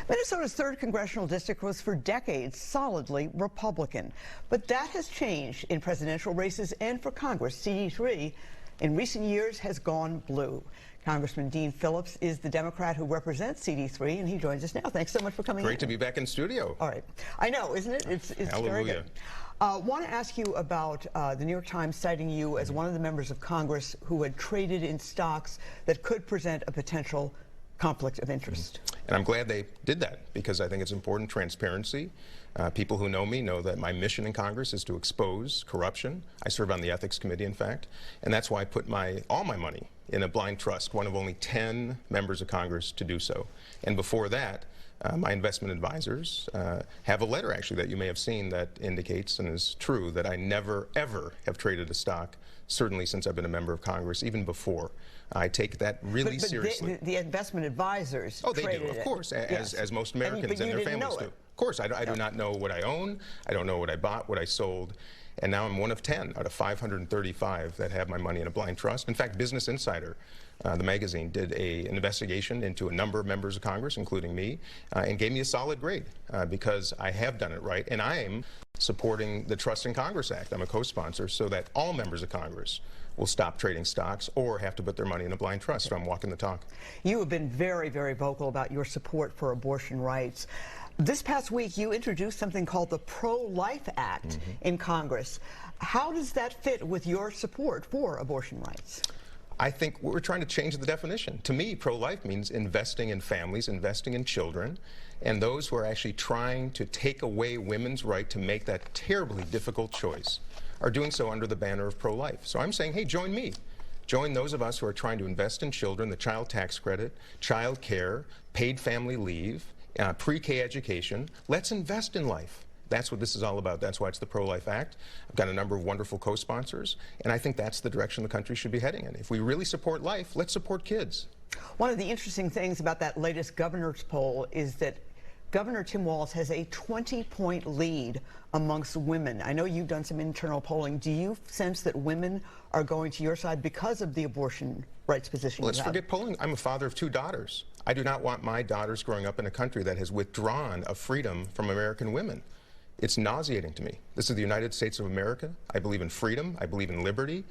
Minnesota's 3rd congressional district was for decades solidly Republican. But that has changed in presidential races and for Congress. CD3 in recent years has gone blue. Congressman Dean Phillips is the Democrat who represents CD3, and he joins us now. Thanks so much for coming in. Great to be back in studio. All right. I know, isn't it? It's very good. Want to ask you about the New York Times citing you as one of the members of Congress who had traded in stocks that could present a potential conflict of interest. And I'm glad they did that because I think it's important transparency. People who know me know that my mission in Congress is to expose corruption. I serve on the Ethics Committee, in fact, and that's why I put all my money in a blind trust, one of only 10 members of Congress to do so. And before that, my investment advisors have a letter, actually, that you may have seen that indicates and is true that I never, ever have traded a stock, certainly since I've been a member of Congress, even before. I take that really seriously. The investment advisors traded it. Of course, as most Americans and their families do. Of course, I do not know what I own. I don't know what I bought, what I sold. And now I'm one of 10 out of 535 that have my money in a blind trust. In fact, Business Insider, the magazine, did an investigation into a number of members of Congress, including me, and gave me a solid grade because I have done it right. And I am supporting the Trust in Congress Act. I'm a co-sponsor so that all members of Congress will stop trading stocks or have to put their money in a blind trust. So I'm walking the talk. You have been very, very vocal about your support for abortion rights. This past week, you introduced something called the Pro-Life Act in Congress. How does that fit with your support for abortion rights? I think we're trying to change the definition. To me, pro-life means investing in families, investing in children, and those who are actually trying to take away women's right to make that terribly difficult choice are doing so under the banner of pro-life. So I'm saying, hey, join me. Join those of us who are trying to invest in children, the child tax credit, child care, paid family leave, pre-K education. Let's invest in life. That's what this is all about. That's why it's the Pro-Life Act. I've got a number of wonderful co-sponsors, and I think that's the direction the country should be heading in. If we really support life, let's support kids. One of the interesting things about that latest governor's poll is that Governor Tim Walz has a 20-point lead amongst women. I know you've done some internal polling. Do you sense that women are going to your side because of the abortion rights position? Well, let's forget polling. I'm a father of 2 daughters. I do not want my daughters growing up in a country that has withdrawn of freedom from American women. It's nauseating to me. This is the United States of America. I believe in freedom. I believe in liberty.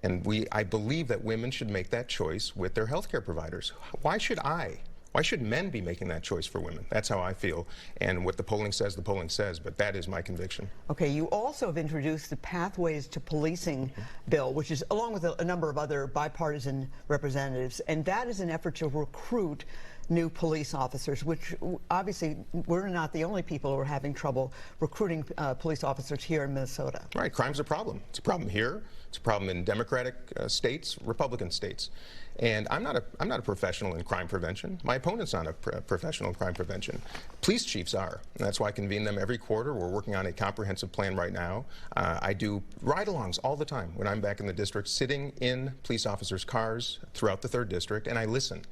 And I believe that women should make that choice with their health care providers. Why should men be making that choice for women? That's how I feel. And what the polling says, but that is my conviction. Okay, you also have introduced the Pathways to Policing bill, which is along with a number of other bipartisan representatives, and that is an effort to recruit new police officers, which obviously we're not the only people who are having trouble recruiting police officers here in Minnesota. Right, crime's a problem. It's a problem here. It's a problem in Democratic states, Republican states. And I'm not a professional in crime prevention. My opponent's not a professional in crime prevention. Police chiefs are. And that's why I convene them every quarter. We're working on a comprehensive plan right now. I do ride-alongs all the time when I'm back in the district, sitting in police officers' cars throughout the 3rd District, and I listen.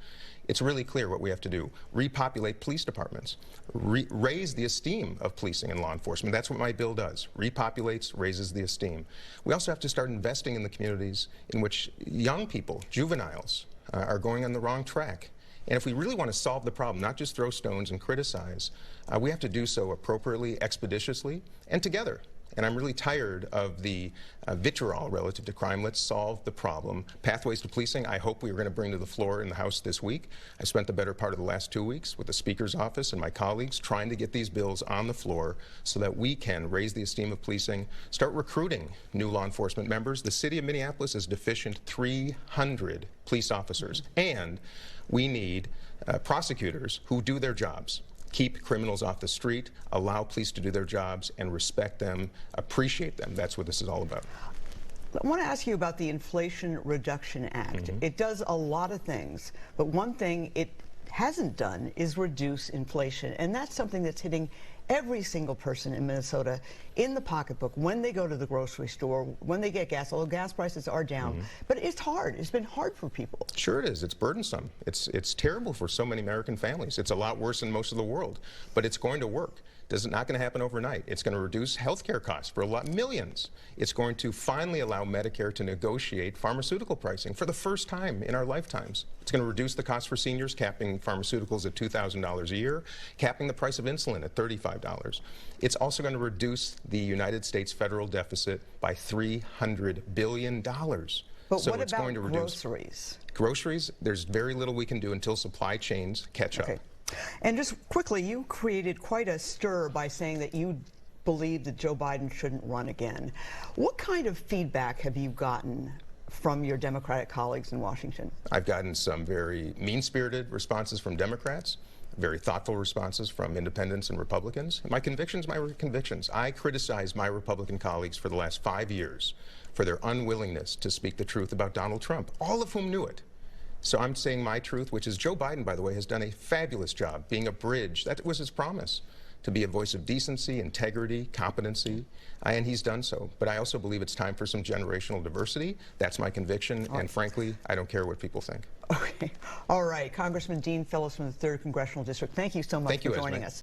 It's really clear what we have to do. Repopulate police departments. Raise the esteem of policing and law enforcement. That's what my bill does. Repopulates, raises the esteem. We also have to start investing in the communities in which young people, juveniles, are going on the wrong track. And if we really want to solve the problem, not just throw stones and criticize, we have to do so appropriately, expeditiously, and together. And I'm really tired of the vitriol relative to crime. Let's solve the problem. Pathways to Policing, I hope we are going to bring to the floor in the House this week. I spent the better part of the last 2 weeks with the Speaker's office and my colleagues trying to get these bills on the floor so that we can raise the esteem of policing, start recruiting new law enforcement members. The city of Minneapolis is deficient 300 police officers, and we need prosecutors who do their jobs. Keep criminals off the street, allow police to do their jobs, and respect them, appreciate them. That's what this is all about. I want to ask you about the Inflation Reduction Act. It does a lot of things, but one thing it hasn't done is reduce inflation, and that's something that's hitting every single person in Minnesota in the pocketbook when they go to the grocery store, when they get gas, although gas prices are down. But it's hard. It's been hard for people. Sure it is. It's burdensome. It's terrible for so many American families. It's a lot worse than most of the world, but it's going to work. It's not going to happen overnight. It's going to reduce health care costs for millions. It's going to finally allow Medicare to negotiate pharmaceutical pricing for the first time in our lifetimes. It's going to reduce the cost for seniors, capping pharmaceuticals at $2,000 a year, capping the price of insulin at $35. It's also going to reduce the United States federal deficit by $300 billion. But so what it's about going to reduce groceries? Groceries, there's very little we can do until supply chains catch up. And just quickly, you created quite a stir by saying that you believe that Joe Biden shouldn't run again. What kind of feedback have you gotten from your Democratic colleagues in Washington? I've gotten some very mean-spirited responses from Democrats, very thoughtful responses from independents and Republicans. My convictions. I criticized my Republican colleagues for the last 5 years for their unwillingness to speak the truth about Donald Trump, all of whom knew it. So I'm saying my truth, which is Joe Biden, by the way, has done a fabulous job being a bridge. That was his promise, to be a voice of decency, integrity, competency, and he's done so. But I also believe it's time for some generational diversity. That's my conviction, and frankly, I don't care what people think. Okay. All right. Congressman Dean Phillips from the 3rd Congressional District, thank you so much for joining us.